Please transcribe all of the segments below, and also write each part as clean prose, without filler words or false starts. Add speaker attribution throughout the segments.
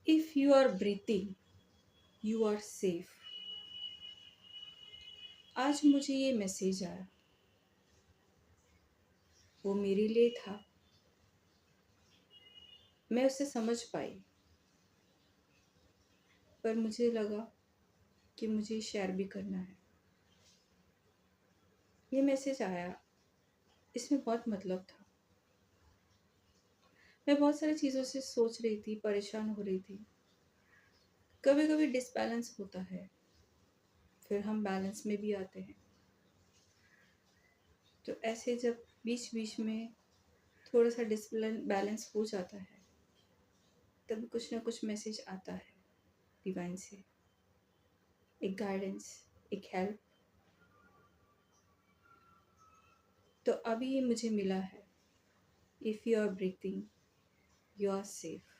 Speaker 1: If you are breathing, you are safe. आज मुझे ये मैसेज आया, वो मेरे लिए था, मैं उसे समझ पाई, पर मुझे लगा कि मुझे शेयर भी करना है। ये मैसेज आया, इसमें बहुत मतलब था। मैं बहुत सारी चीज़ों से सोच रही थी, परेशान हो रही थी। कभी कभी डिसबैलेंस होता है, फिर हम बैलेंस में भी आते हैं। तो ऐसे जब बीच बीच में थोड़ा सा डिसबैलेंस हो जाता है, तब कुछ ना कुछ मैसेज आता है डिवाइन से, एक गाइडेंस, एक हेल्प। तो अभी ये मुझे मिला है, if you are breathing you are safe.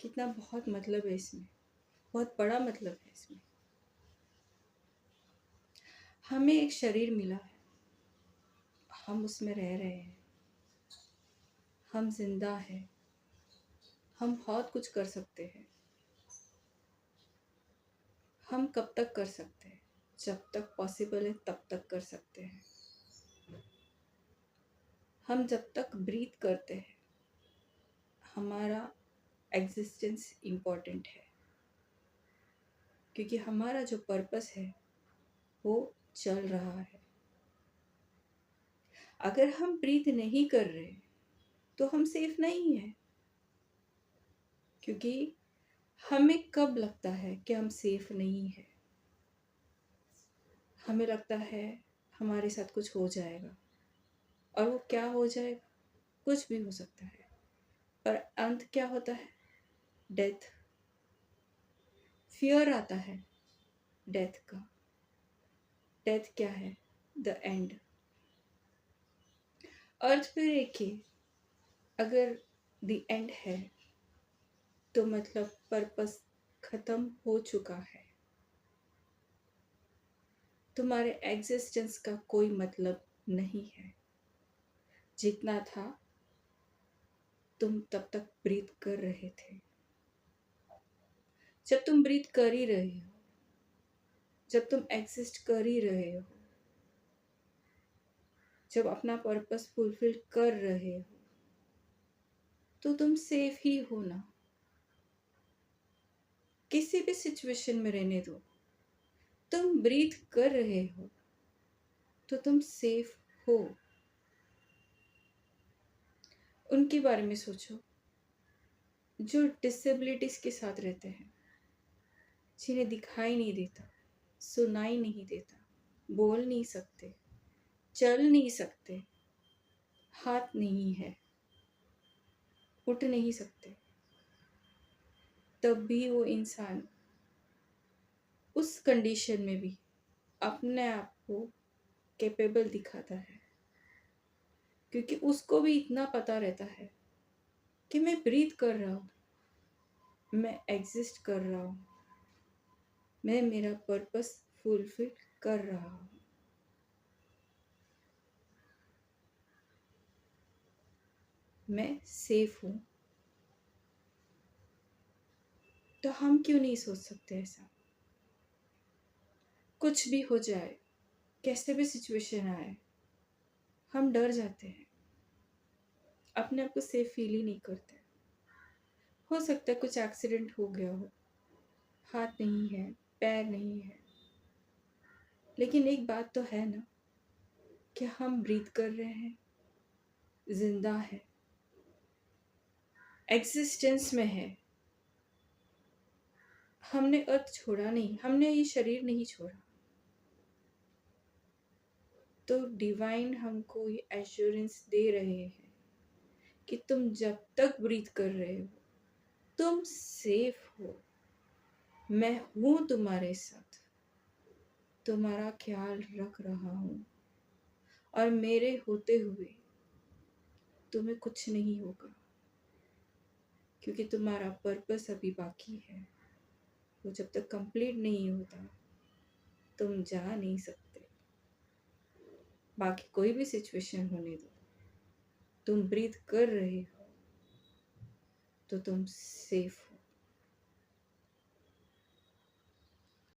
Speaker 1: कितना बहुत मतलब है इसमें, बहुत बड़ा मतलब है इसमें। हमें एक शरीर मिला है, हम उसमें रह रहे हैं, हम जिंदा हैं, हम बहुत कुछ कर सकते हैं। हम कब तक कर सकते हैं? जब तक पॉसिबल है तब तक कर सकते हैं। हम जब तक ब्रीथ करते हैं, हमारा एग्जिस्टेंस इम्पोर्टेंट है, क्योंकि हमारा जो पर्पस है वो चल रहा है। अगर हम ब्रीथ नहीं कर रहे तो हम सेफ नहीं है, क्योंकि हमें कब लगता है कि हम सेफ नहीं है? हमें लगता है हमारे साथ कुछ हो जाएगा, और वो क्या हो जाएगा? कुछ भी हो सकता है, पर अंत क्या होता है? डेथ। फियर आता है डेथ का। डेथ क्या है? The end. अर्थ पे देखिए, अगर द एंड है तो मतलब पर्पस खत्म हो चुका है। तुम्हारे एग्जिस्टेंस का कोई मतलब नहीं है। जितना था तुम तब तक ब्रीथ कर रहे थे। जब तुम ब्रीथ कर ही रहे हो, जब तुम एग्जिस्ट कर ही रहे हो, जब अपना पर्पस फुलफिल कर रहे हो, तो तुम सेफ ही हो ना। किसी भी सिचुएशन में रहने दो, तुम ब्रीथ कर रहे हो तो तुम सेफ हो। उनके बारे में सोचो जो डिसेबिलिटीज के साथ रहते हैं, जिन्हें दिखाई नहीं देता, सुनाई नहीं देता, बोल नहीं सकते, चल नहीं सकते, हाथ नहीं है, उठ नहीं सकते, तब भी वो इंसान उस कंडीशन में भी अपने आप को कैपेबल दिखाता है, क्योंकि उसको भी इतना पता रहता है कि मैं ब्रीथ कर रहा हूँ, मैं एग्जिस्ट कर रहा हूँ, मैं मेरा पर्पस फुलफिल कर रहा हूँ। मैं सेफ हूँ। तो हम क्यों नहीं सोच सकते ऐसा? कुछ भी हो जाए, कैसे भी सिचुएशन आए, हम डर जाते हैं, अपने आप को सेफ फील ही नहीं करते। हो सकता है कुछ एक्सीडेंट हो गया हो, हाथ नहीं है, पैर नहीं है, लेकिन एक बात तो है ना कि हम ब्रीथ कर रहे हैं, जिंदा है, एग्जिस्टेंस में है। हमने अर्थ छोड़ा नहीं, हमने ये शरीर नहीं छोड़ा। तो डिवाइन हमको ये एश्योरेंस दे रहे हैं कि तुम जब तक ब्रीथ कर रहे हो तुम सेफ हो। मैं हूं तुम्हारे साथ, तुम्हारा ख्याल रख रहा हूं, और मेरे होते हुए तुम्हें कुछ नहीं होगा, क्योंकि तुम्हारा पर्पस अभी बाकी है। वो जब तक कंप्लीट नहीं होता तुम जा नहीं सकते। बाकी कोई भी सिचुएशन होने दो, तुम ब्रीथ कर रहे हो, तो तुम सेफ हो।